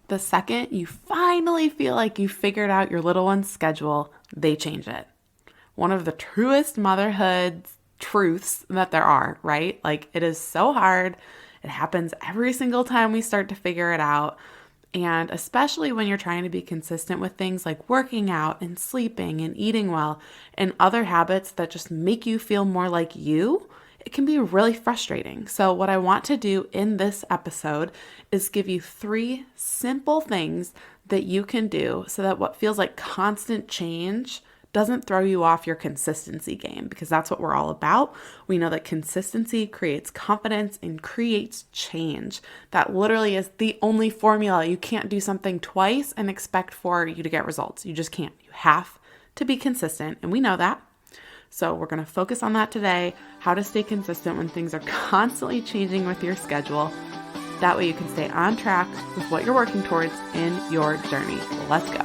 The second you finally feel like you figured out your little one's schedule, they change it. One of the truest motherhood truths that there are, right? Like, it is so hard. It happens every single time we start to figure it out. And especially when you're trying to be consistent with things like working out and sleeping and eating well and other habits that just make you feel more like you, it can be really frustrating. So what I want to do in this episode is give you 3 simple things that you can do so that what feels like constant change doesn't throw you off your consistency game, because that's what we're all about. We know that consistency creates confidence and creates change. That literally is the only formula. You can't do something twice and expect for you to get results. You just can't. You have to be consistent, and we know that. So we're going to focus on that today, how to stay consistent when things are constantly changing with your schedule. That way you can stay on track with what you're working towards in your journey. Let's go.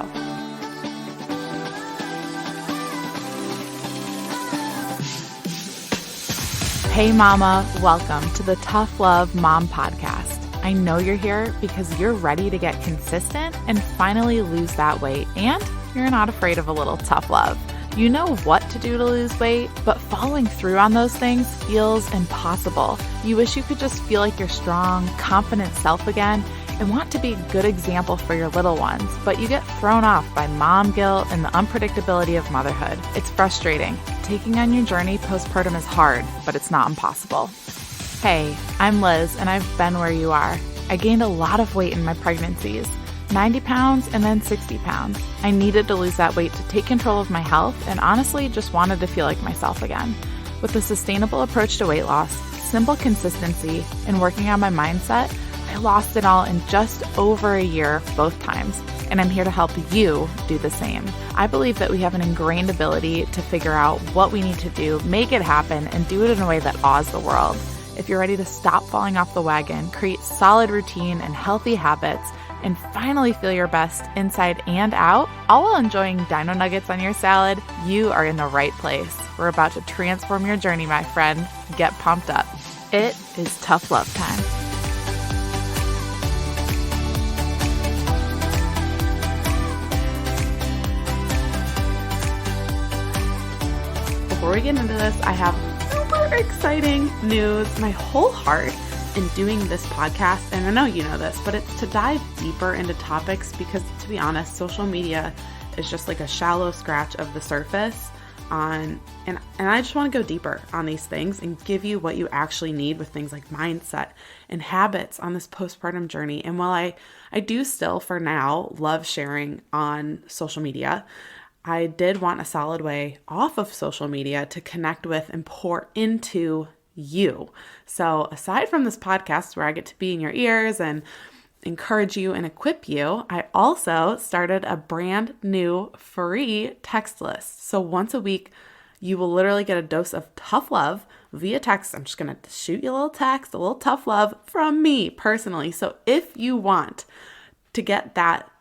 Hey mama, welcome to the Tough Love Mom Podcast. I know you're here because you're ready to get consistent and finally lose that weight, and you're not afraid of a little tough love. You know what to do to lose weight, but following through on those things feels impossible. You wish you could just feel like your strong, confident self again and want to be a good example for your little ones, but you get thrown off by mom guilt and the unpredictability of motherhood. It's frustrating. Taking on your journey postpartum is hard, but it's not impossible. Hey, I'm Liz, and I've been where you are. I gained a lot of weight in my pregnancies, 90 pounds and then 60 pounds. I needed to lose that weight to take control of my health and honestly just wanted to feel like myself again. With a sustainable approach to weight loss, simple consistency, and working on my mindset, I lost it all in just over a year both times, and I'm here to help you do the same. I believe that we have an ingrained ability to figure out what we need to do, make it happen, and do it in a way that awes the world. If you're ready to stop falling off the wagon, create solid routine and healthy habits, and finally feel your best inside and out, all while enjoying dino nuggets on your salad, you are in the right place. We're about to transform your journey, my friend. Get pumped up. It is tough love time. Before we get into this, I have super exciting news. My whole heart in doing this podcast, and I know you know this, but it's to dive deeper into topics because, to be honest, social media is just like a shallow scratch of the surface and I just want to go deeper on these things and give you what you actually need with things like mindset and habits on this postpartum journey. And while I do still, for now, love sharing on social media, I did want a solid way off of social media to connect with and pour into you. So aside from this podcast where I get to be in your ears and encourage you and equip you, I also started a brand new free text list. So once a week, you will literally get a dose of tough love via text. I'm just going to shoot you a little text, a little tough love from me personally. So if you want to get that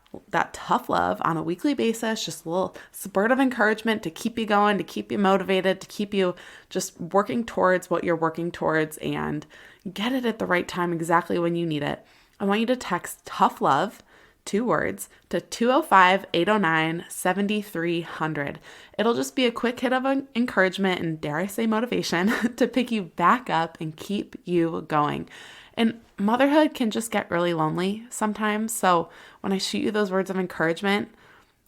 tough love on a weekly basis, just a little spurt of encouragement to keep you going, to keep you motivated, to keep you just working towards what you're working towards and get it at the right time, exactly when you need it, I want you to text tough love, 2 words, to 205-809-7300. It'll just be a quick hit of encouragement and, dare I say, motivation to pick you back up and keep you going. And motherhood can just get really lonely sometimes. So when I shoot you those words of encouragement,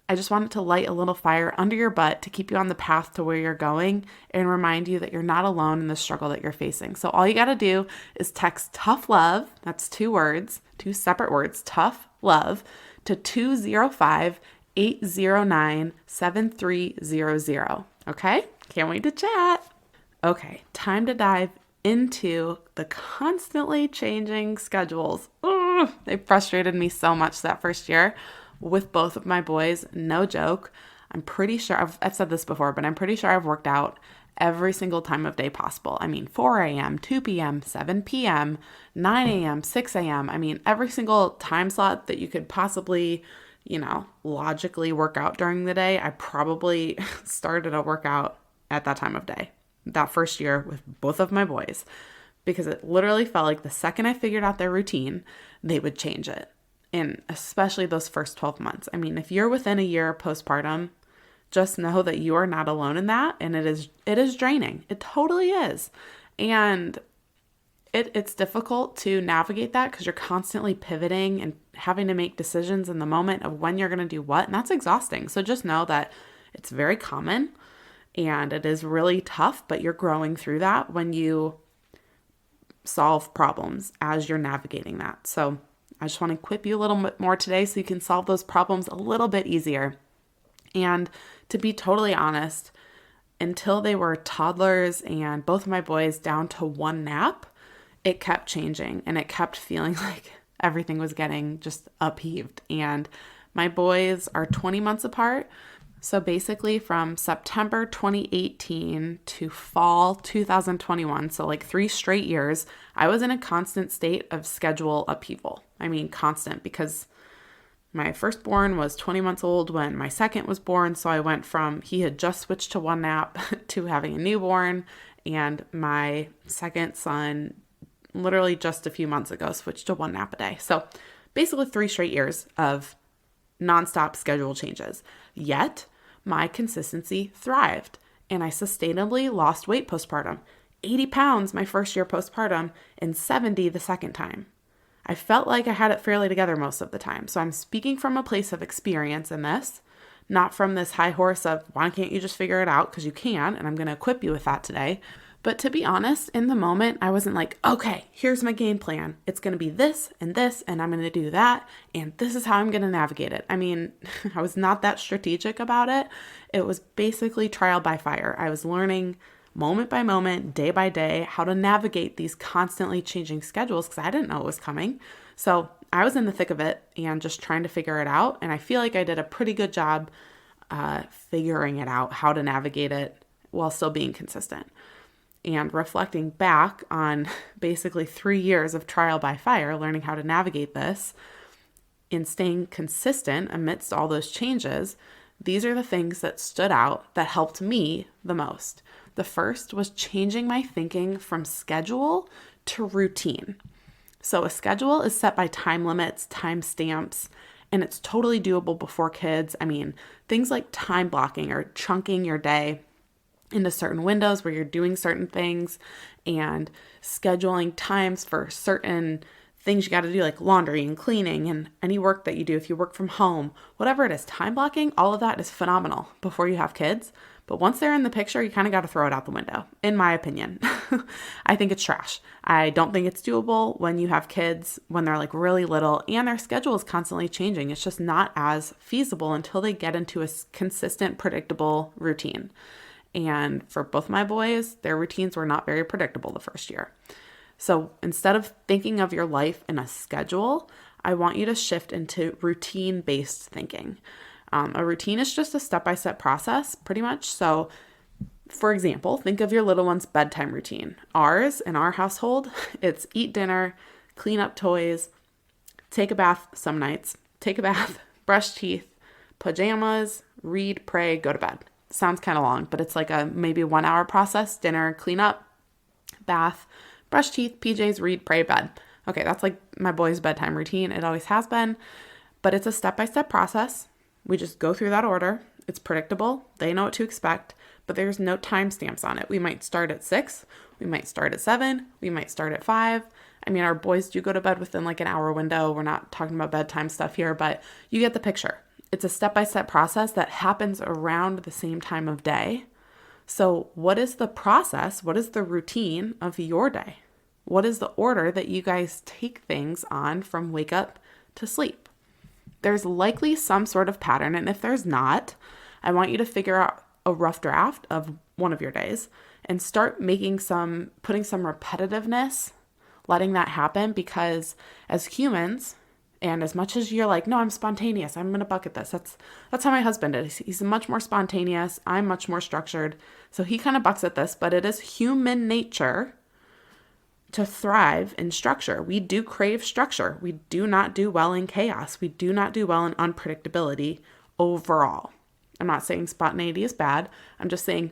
I just wanted to light a little fire under your butt to keep you on the path to where you're going and remind you that you're not alone in the struggle that you're facing. So all you got to do is text tough love, that's 2 words, 2 separate words, tough love, to 205-809-7300. Okay? Can't wait to chat. Okay, time to dive into the constantly changing schedules. Ugh, they frustrated me so much that first year with both of my boys. No joke. I'm pretty sure, I've said this before, but I'm pretty sure I've worked out every single time of day possible. I mean, 4 a.m., 2 p.m., 7 p.m., 9 a.m., 6 a.m. I mean, every single time slot that you could possibly, logically work out during the day, I probably started a workout at that time of day. That first year with both of my boys, because it literally felt like the second I figured out their routine, they would change it. in especially those first 12 months. I mean, if you're within a year postpartum, just know that you are not alone in that. And it is draining. It totally is. And it's difficult to navigate that because you're constantly pivoting and having to make decisions in the moment of when you're going to do what. And that's exhausting. So just know that it's very common and it is really tough, but you're growing through that when you solve problems as you're navigating that. So I just want to equip you a little bit more today so you can solve those problems a little bit easier. And to be totally honest, until they were toddlers and both of my boys down to one nap, it kept changing and it kept feeling like everything was getting just upheaved. And my boys are 20 months apart. So basically from September 2018 to fall 2021, so like 3 straight years, I was in a constant state of schedule upheaval. I mean, constant, because my firstborn was 20 months old when my second was born. So I went from, he had just switched to one nap to having a newborn. And my second son literally just a few months ago switched to one nap a day. So basically 3 straight years of nonstop schedule changes. Yet my consistency thrived and I sustainably lost weight postpartum. 80 pounds my first year postpartum and 70 the second time. I felt like I had it fairly together most of the time. So I'm speaking from a place of experience in this, not from this high horse of why can't you just figure it out? Because you can, and I'm going to equip you with that today. But to be honest, in the moment, I wasn't like, okay, here's my game plan. It's going to be this, and I'm going to do that, and this is how I'm going to navigate it. I mean, I was not that strategic about it. It was basically trial by fire. I was learning moment by moment, day by day, how to navigate these constantly changing schedules because I didn't know it was coming. So I was in the thick of it and just trying to figure it out. And I feel like I did a pretty good job figuring it out, how to navigate it while still being consistent. And reflecting back on basically 3 years of trial by fire, learning how to navigate this and staying consistent amidst all those changes, these are the things that stood out that helped me the most. The first was changing my thinking from schedule to routine. So a schedule is set by time limits, time stamps, and it's totally doable before kids. I mean, things like time blocking or chunking your day into certain windows where you're doing certain things and scheduling times for certain things you got to do, like laundry and cleaning and any work that you do if you work from home, whatever it is, time blocking, all of that is phenomenal before you have kids. But once they're in the picture, you kind of got to throw it out the window, in my opinion. I think it's trash. I don't think it's doable when you have kids, when they're like really little and their schedule is constantly changing. It's just not as feasible until they get into a consistent, predictable routine. And for both my boys, their routines were not very predictable the first year. So instead of thinking of your life in a schedule, I want you to shift into routine-based thinking. A routine is just a step-by-step process, pretty much. So, for example, think of your little one's bedtime routine. Ours, in our household, it's eat dinner, clean up toys, take a bath some nights, brush teeth, pajamas, read, pray, go to bed. Sounds kind of long, but it's like a maybe 1 hour process: dinner, clean up, bath, brush teeth, PJs, read, pray, bed. Okay, that's like my boys' bedtime routine. It always has been, but it's a step-by-step process. We just go through that order. It's predictable. They know what to expect, but there's no timestamps on it. We might start at 6. We might start at 7. We might start at 5. I mean, our boys do go to bed within like an hour window. We're not talking about bedtime stuff here, but you get the picture. It's a step-by-step process that happens around the same time of day. So what is the process? What is the routine of your day? What is the order that you guys take things on from wake up to sleep? There's likely some sort of pattern, and if there's not, I want you to figure out a rough draft of one of your days and start putting some repetitiveness, letting that happen, because as humans, and as much as you're like, no, I'm spontaneous, I'm going to bucket this. That's how my husband is. He's much more spontaneous. I'm much more structured. So he kind of bucks at this, but it is human nature to thrive in structure. We do crave structure. We do not do well in chaos. We do not do well in unpredictability overall. I'm not saying spontaneity is bad. I'm just saying,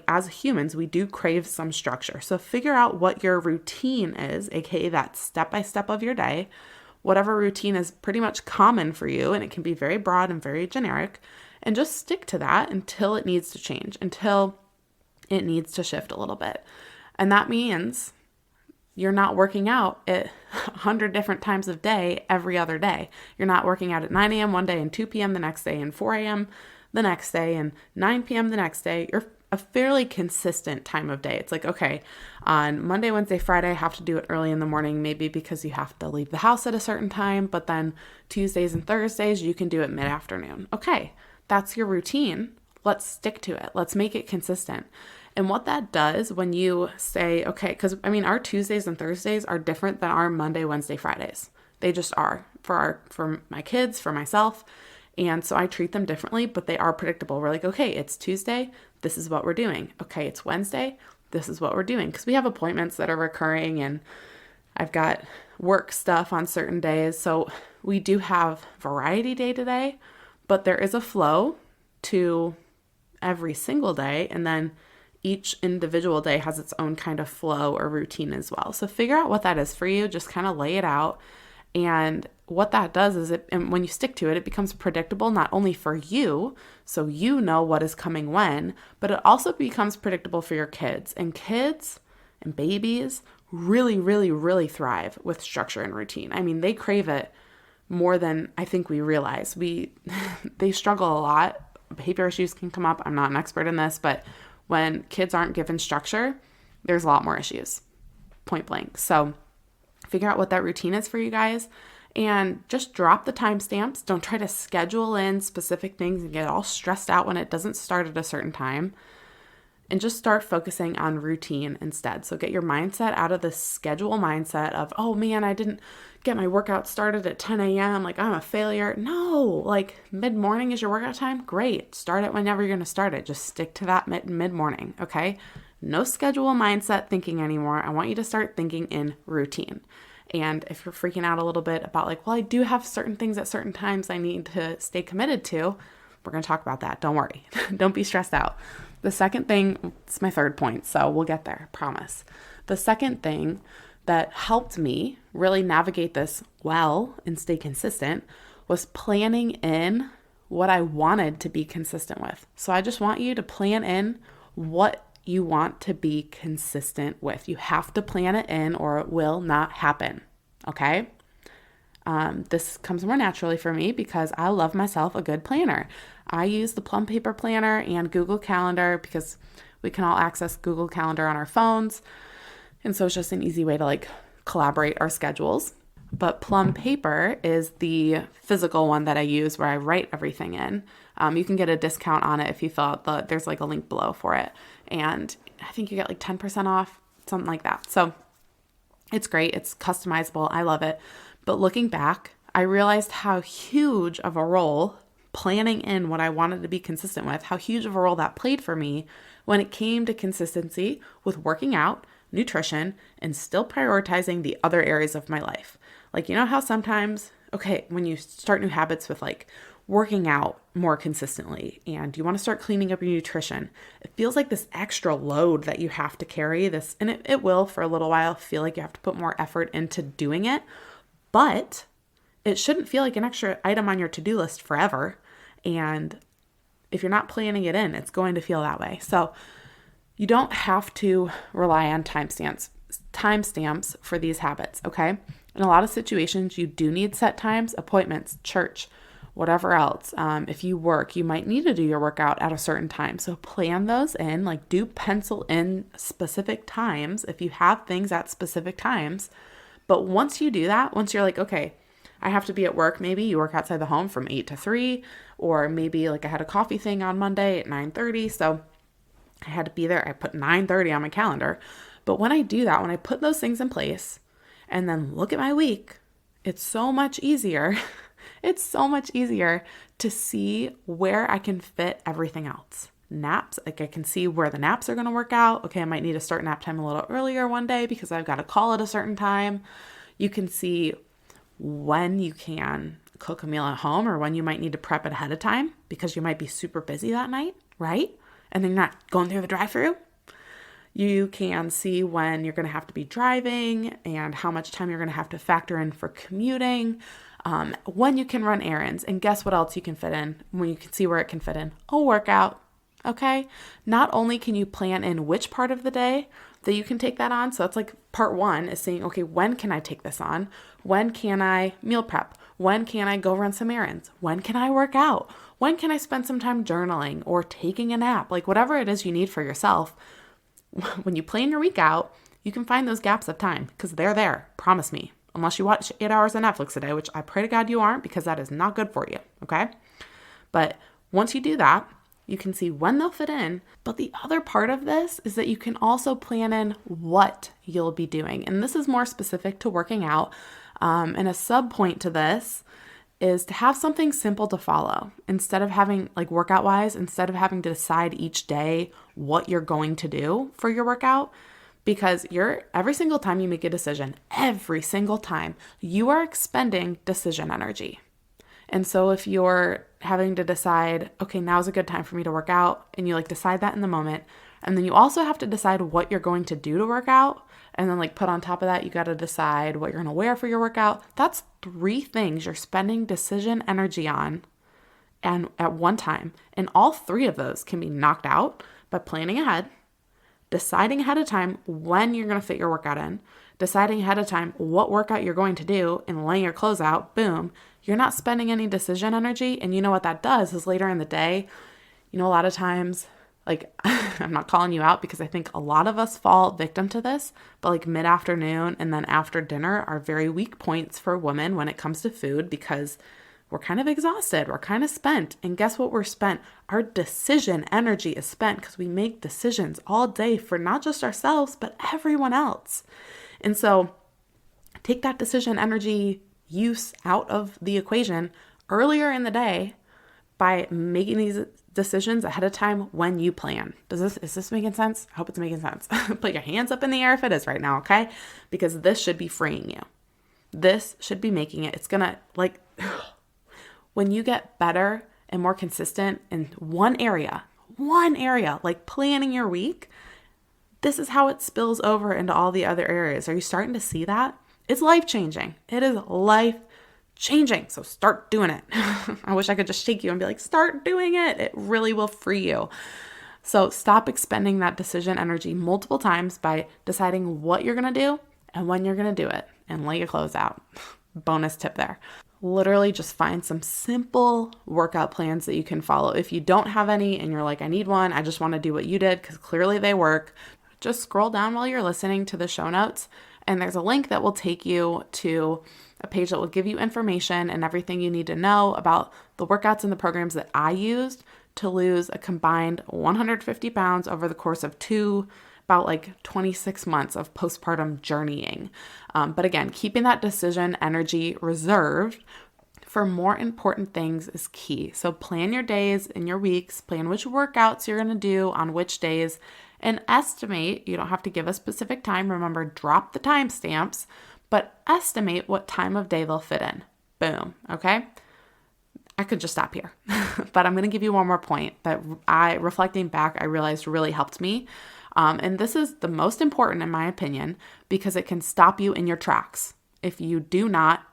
as humans, we do crave some structure. So figure out what your routine is, aka that step-by-step of your day. whatever routine is pretty much common for you, and it can be very broad and very generic, and just stick to that until it needs to change, until it needs to shift a little bit. And that means you're not working out at 100 different times of day every other day. You're not working out at 9 a.m. one day and 2 p.m. the next day and 4 a.m. the next day and 9 p.m. the next day. You're a fairly consistent time of day. It's like, okay, on Monday, Wednesday, Friday, I have to do it early in the morning, maybe because you have to leave the house at a certain time, but then Tuesdays and Thursdays, you can do it mid-afternoon. Okay, that's your routine. Let's stick to it. Let's make it consistent. And what that does when you say, okay, because our Tuesdays and Thursdays are different than our Monday, Wednesday, Fridays. They just are for my kids, for myself. And so I treat them differently, but they are predictable. We're like, okay, it's Tuesday. This is what we're doing. Okay, it's Wednesday. This is what we're doing. Because we have appointments that are recurring and I've got work stuff on certain days. So we do have variety day to day, but there is a flow to every single day. And then each individual day has its own kind of flow or routine as well. So figure out what that is for you. Just kind of lay it out. And what that does is and when you stick to it, it becomes predictable, not only for you, so you know what is coming when, but it also becomes predictable for your kids. And kids and babies really, really, really thrive with structure and routine. They crave it more than I think we realize. They struggle a lot. Behavior issues can come up. I'm not an expert in this, but when kids aren't given structure, there's a lot more issues, point blank. So figure out what that routine is for you guys and just drop the timestamps. Don't try to schedule in specific things and get all stressed out when it doesn't start at a certain time. And just start focusing on routine instead. So get your mindset out of the schedule mindset of, oh man, I didn't get my workout started at 10 a.m. Like I'm a failure. No, like mid-morning is your workout time. Great. Start it whenever you're going to start it. Just stick to that mid-morning. Okay. No schedule mindset thinking anymore. I want you to start thinking in routine. And if you're freaking out a little bit about like, well, I do have certain things at certain times I need to stay committed to, we're going to talk about that. Don't worry. Don't be stressed out. The second thing, it's my third point, so we'll get there, promise. The second thing that helped me really navigate this well and stay consistent was planning in what I wanted to be consistent with. So I just want you to plan in what you want to be consistent with. You have to plan it in or it will not happen, okay? This comes more naturally for me because I love myself a good planner. I use the Plum Paper Planner and Google Calendar because we can all access Google Calendar on our phones. And so it's just an easy way to like collaborate our schedules. But Plum Paper is the physical one that I use where I write everything in. You can get a discount on it if you fill out there's like a link below for it. And I think you get like 10% off, something like that. So it's great. It's customizable. I love it. But looking back, I realized how huge of a role planning in what I wanted to be consistent with, how huge of a role that played for me when it came to consistency with working out, nutrition, and still prioritizing the other areas of my life. Like, you know how sometimes, okay, when you start new habits with like working out more consistently and you want to start cleaning up your nutrition, it feels like this extra load that you have to carry this, and it will for a little while feel like you have to put more effort into doing it, but it shouldn't feel like an extra item on your to-do list forever. And if you're not planning it in, it's going to feel that way. So you don't have to rely on timestamps for these habits, okay? In a lot of situations, you do need set times, appointments, church, whatever else. If you work, you might need to do your workout at a certain time. So plan those in, like do pencil in specific times if you have things at specific times. But once you do that, once you're like, okay, I have to be at work. Maybe you work outside the home from 8 to 3, or maybe like I had a coffee thing on Monday at 9:30. So I had to be there. I put 9:30 on my calendar. But when I do that, when I put those things in place and then look at my week, it's so much easier. It's so much easier to see where I can fit everything else. Naps, like I can see where the naps are going to work out. Okay, I might need to start nap time a little earlier one day because I've got a call at a certain time. You can see when you can cook a meal at home or when you might need to prep it ahead of time because you might be super busy that night, right? And then you're not going through the drive-thru. You can see when you're going to have to be driving and how much time you're going to have to factor in for commuting, when you can run errands, and guess what else you can fit in when you can see where it can fit in? A workout. Okay. Not only can you plan in which part of the day that you can take that on. So that's like part one is saying, okay, when can I take this on? When can I meal prep? When can I go run some errands? When can I work out? When can I spend some time journaling or taking a nap? Like whatever it is you need for yourself. When you plan your week out, you can find those gaps of time because they're there. Promise me. Unless you watch 8 hours of Netflix a day, which I pray to God you aren't because that is not good for you. Okay. But once you do that, you can see when they'll fit in. But the other part of this is that you can also plan in what you'll be doing. And this is more specific to working out. And a sub point to this is to have something simple to follow instead of having like workout wise, instead of having to decide each day what you're going to do for your workout. Because every single time you make a decision, every single time, you are expending decision energy. And so if you're having to decide, okay, now's a good time for me to work out, and you like decide that in the moment, and then you also have to decide what you're going to do to work out, and then like put on top of that, you got to decide what you're going to wear for your workout. That's 3 things you're spending decision energy on and at one time. And all 3 of those can be knocked out by planning ahead, deciding ahead of time when you're going to fit your workout in, deciding ahead of time what workout you're going to do, and laying your clothes out. Boom. You're not spending any decision energy. And you know what that does is later in the day, a lot of times, like I'm not calling you out because I think a lot of us fall victim to this, but like mid-afternoon and then after dinner are very weak points for women when it comes to food because we're kind of exhausted. We're kind of spent. And guess what we're spent? Our decision energy is spent because we make decisions all day for not just ourselves, but everyone else. And so take that decision energy use out of the equation earlier in the day by making these decisions ahead of time when you plan. Is this making sense? I hope it's making sense. Put your hands up in the air if it is right now, okay? Because this should be freeing you. This should be making it. It's gonna when you get better and more consistent in one area, like planning your week, this is how it spills over into all the other areas. Are you starting to see that? It's life-changing. It is life-changing. So start doing it. I wish I could just shake you and be like, start doing it. It really will free you. So stop expending that decision energy multiple times by deciding what you're going to do and when you're going to do it, and lay your clothes out. Bonus tip there. Literally just find some simple workout plans that you can follow. If you don't have any and you're like, I need one, I just want to do what you did because clearly they work, just scroll down while you're listening to the show notes, and there's a link that will take you to a page that will give you information and everything you need to know about the workouts and the programs that I used to lose a combined 150 pounds over the course of about 26 months of postpartum journeying. But again, keeping that decision energy reserved for more important things is key. So plan your days and your weeks, plan which workouts you're going to do on which days, and estimate. You don't have to give a specific time. Remember, drop the timestamps, but estimate what time of day they'll fit in. Boom. Okay. I could just stop here, but I'm going to give you one more point that reflecting back, I realized really helped me. And this is the most important in my opinion, because it can stop you in your tracks if you do not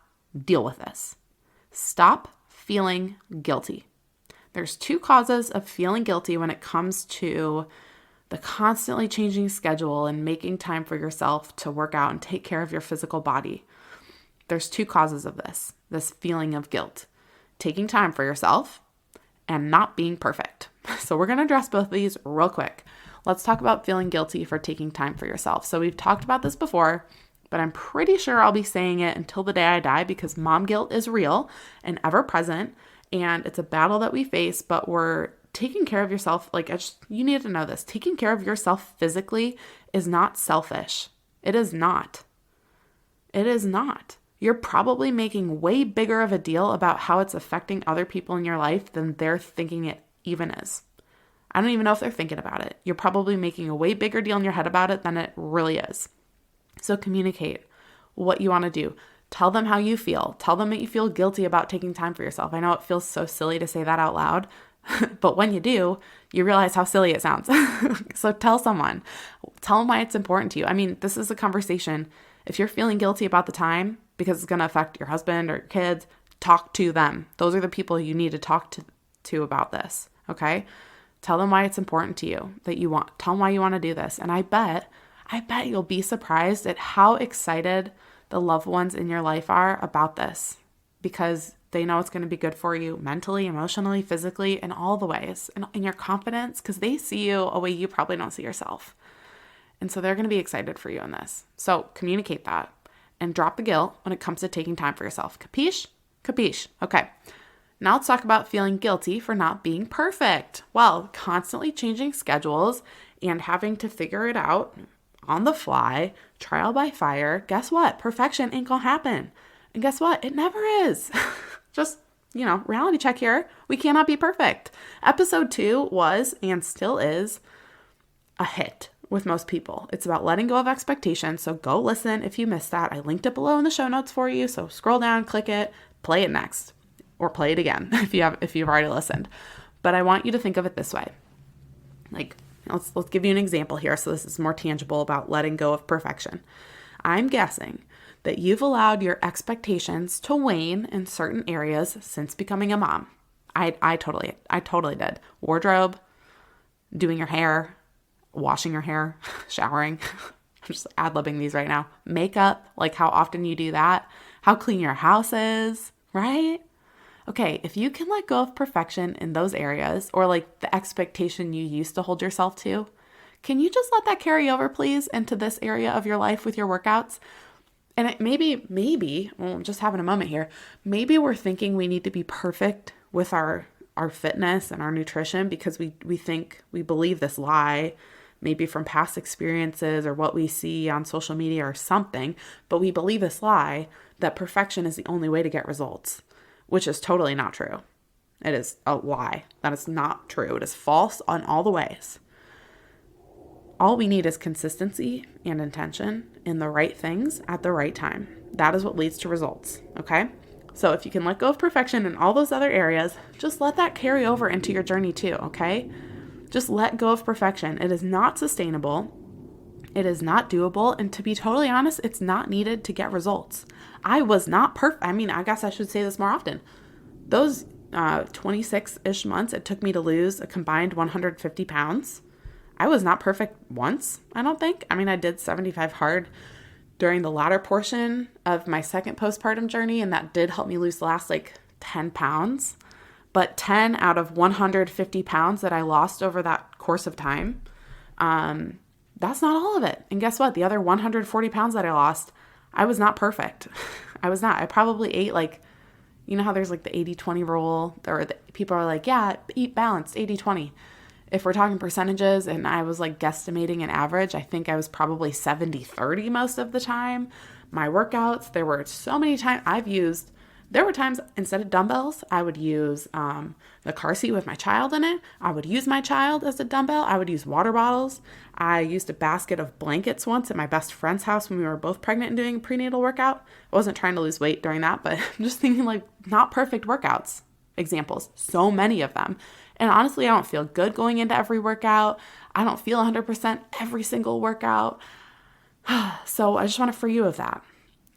deal with this. Stop feeling guilty. There's 2 causes of feeling guilty when it comes to the constantly changing schedule and making time for yourself to work out and take care of your physical body. There's 2 causes of this feeling of guilt: taking time for yourself and not being perfect. So we're going to address both of these real quick. Let's talk about feeling guilty for taking time for yourself. So we've talked about this before, but I'm pretty sure I'll be saying it until the day I die because mom guilt is real and ever present, and it's a battle that we face, but we're taking care of yourself. You need to know this. Taking care of yourself physically is not selfish. It is not. It is not. You're probably making way bigger of a deal about how it's affecting other people in your life than they're thinking it even is. I don't even know if they're thinking about it. You're probably making a way bigger deal in your head about it than it really is. So communicate what you want to do. Tell them how you feel. Tell them that you feel guilty about taking time for yourself. I know it feels so silly to say that out loud. But when you do, you realize how silly it sounds. So tell someone, tell them why it's important to you. I mean, this is a conversation. If you're feeling guilty about the time because it's going to affect your husband or your kids, talk to them. Those are the people you need to talk to about this. Okay. Tell them why it's important to you tell them why you want to do this. And I bet you'll be surprised at how excited the loved ones in your life are about this, because they know it's going to be good for you mentally, emotionally, physically, in all the ways, and in your confidence, because they see you a way you probably don't see yourself. And so they're going to be excited for you in this. So communicate that and drop the guilt when it comes to taking time for yourself. Capiche? Capiche. Okay. Now let's talk about feeling guilty for not being perfect. Well, constantly changing schedules and having to figure it out on the fly, trial by fire. Guess what? Perfection ain't gonna happen. And guess what? It never is. Just, reality check here. We cannot be perfect. Episode 2 was and still is a hit with most people. It's about letting go of expectations. So go listen if you missed that. I linked it below in the show notes for you. So scroll down, click it, play it next, or play it again if you've already listened. But I want you to think of it this way. Like, let's give you an example here so this is more tangible about letting go of perfection. I'm guessing that you've allowed your expectations to wane in certain areas since becoming a mom. I totally did. Wardrobe, doing your hair, washing your hair, showering. I'm just ad-libbing these right now. Makeup, like how often you do that, how clean your house is, right? Okay, if you can let go of perfection in those areas, or like the expectation you used to hold yourself to, can you just let that carry over, please, into this area of your life with your workouts? And it maybe, well, I'm just having a moment here. Maybe we're thinking we need to be perfect with our fitness and our nutrition because we believe this lie, maybe from past experiences or what we see on social media or something, but we believe this lie that perfection is the only way to get results, which is totally not true. It is a lie. That is not true. It is false on all the ways. All we need is consistency and intention in the right things at the right time. That is what leads to results, okay? So if you can let go of perfection in all those other areas, just let that carry over into your journey too, okay? Just let go of perfection. It is not sustainable. It is not doable. And to be totally honest, it's not needed to get results. I was not perfect. I mean, I guess I should say this more often. Those 26-ish months it took me to lose a combined 150 pounds. I was not perfect once, I don't think. I mean, I did 75 hard during the latter portion of my second postpartum journey, and that did help me lose the last 10 pounds. But 10 out of 150 pounds that I lost over that course of time, that's not all of it. And guess what? The other 140 pounds that I lost, I was not perfect. I was not. I probably ate you know how there's the 80-20 rule, or people are like, yeah, eat balanced, 80-20. If we're talking percentages and I was guesstimating an average, I think I was probably 70-30 most of the time. My workouts, there were so many times there were times instead of dumbbells, I would use the car seat with my child in it. I would use my child as a dumbbell. I would use water bottles. I used a basket of blankets once at my best friend's house when we were both pregnant and doing a prenatal workout. I wasn't trying to lose weight during that, but I'm just thinking not perfect workouts examples, so many of them. And honestly, I don't feel good going into every workout. I don't feel 100% every single workout. So I just want to free you of that.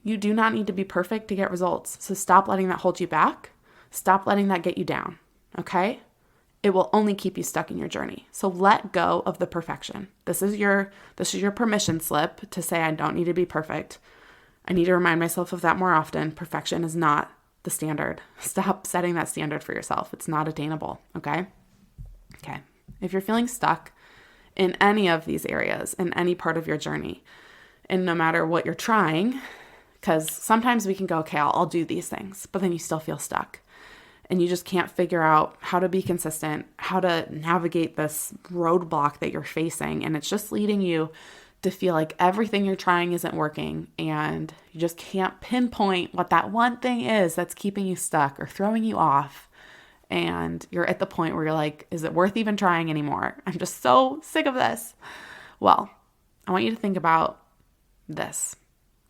You do not need to be perfect to get results. So stop letting that hold you back. Stop letting that get you down. Okay? It will only keep you stuck in your journey. So let go of the perfection. This is your permission slip to say I don't need to be perfect. I need to remind myself of that more often. Perfection is not the standard. Stop setting that standard for yourself. It's not attainable. Okay? Okay. If you're feeling stuck in any of these areas, in any part of your journey, and no matter what you're trying, because sometimes we can go, okay, I'll do these things, but then you still feel stuck and you just can't figure out how to be consistent, how to navigate this roadblock that you're facing. And it's just leading you to feel like everything you're trying isn't working and you just can't pinpoint what that one thing is that's keeping you stuck or throwing you off. And you're at the point where you're like, is it worth even trying anymore? I'm just so sick of this. Well, I want you to think about this.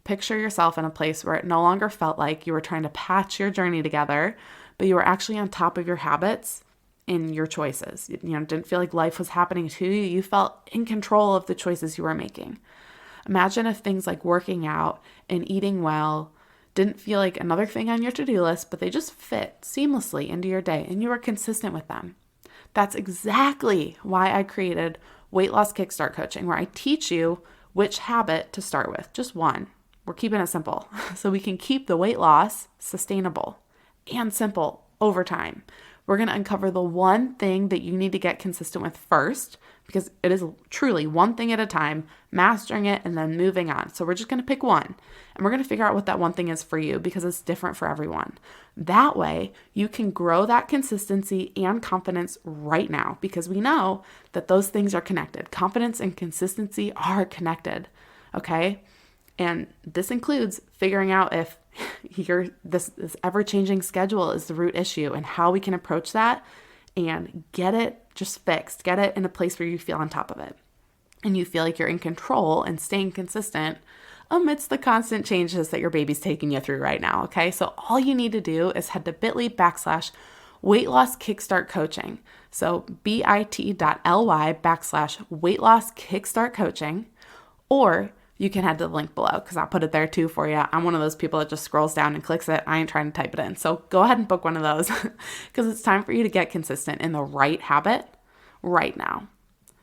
Picture yourself in a place where it no longer felt like you were trying to patch your journey together, but you were actually on top of your habits in your choices. Didn't feel like life was happening to you. You felt in control of the choices you were making. Imagine if things like working out and eating well didn't feel like another thing on your to-do list, but they just fit seamlessly into your day and you were consistent with them. That's exactly why I created Weight Loss Kickstart Coaching, where I teach you which habit to start with, just one. We're keeping it simple so we can keep the weight loss sustainable and simple over time. We're going to uncover the one thing that you need to get consistent with first, because it is truly one thing at a time, mastering it and then moving on. So we're just going to pick one and we're going to figure out what that one thing is for you because it's different for everyone. That way you can grow that consistency and confidence right now, because we know that those things are connected. Confidence and consistency are connected. And this includes figuring out if this ever-changing schedule is the root issue and how we can approach that and get it just fixed, get it in a place where you feel on top of it and you feel like you're in control and staying consistent amidst the constant changes that your baby's taking you through right now, okay? So all you need to do is head to bit.ly/weight loss kickstart coaching. So bit.ly/weight loss kickstart coaching, or you can head to the link below because I'll put it there too for you. I'm one of those people that just scrolls down and clicks it. I ain't trying to type it in. So go ahead and book one of those because it's time for you to get consistent in the right habit right now.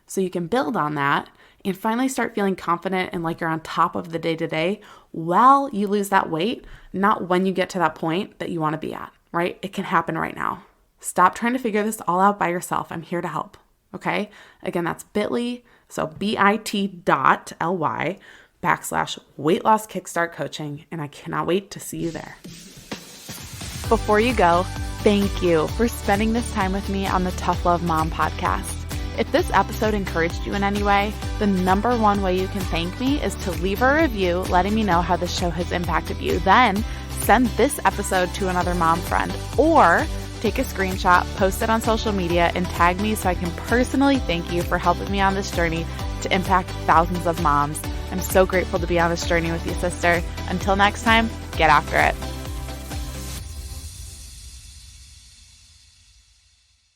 So you can build on that and finally start feeling confident and like you're on top of the day-to-day while you lose that weight, not when you get to that point that you want to be at, right? It can happen right now. Stop trying to figure this all out by yourself. I'm here to help, okay? Again, that's bit.ly, so bit.ly/weight loss kickstart coaching, and I cannot wait to see you there. Before you go, thank you for spending this time with me on the Tough Love Mom podcast. If this episode encouraged you in any way, the number one way you can thank me is to leave a review letting me know how the show has impacted you. Then send this episode to another mom friend, or take a screenshot, post it on social media, and tag me so I can personally thank you for helping me on this journey to impact thousands of moms. I'm so grateful to be on this journey with you, sister. Until next time, get after it.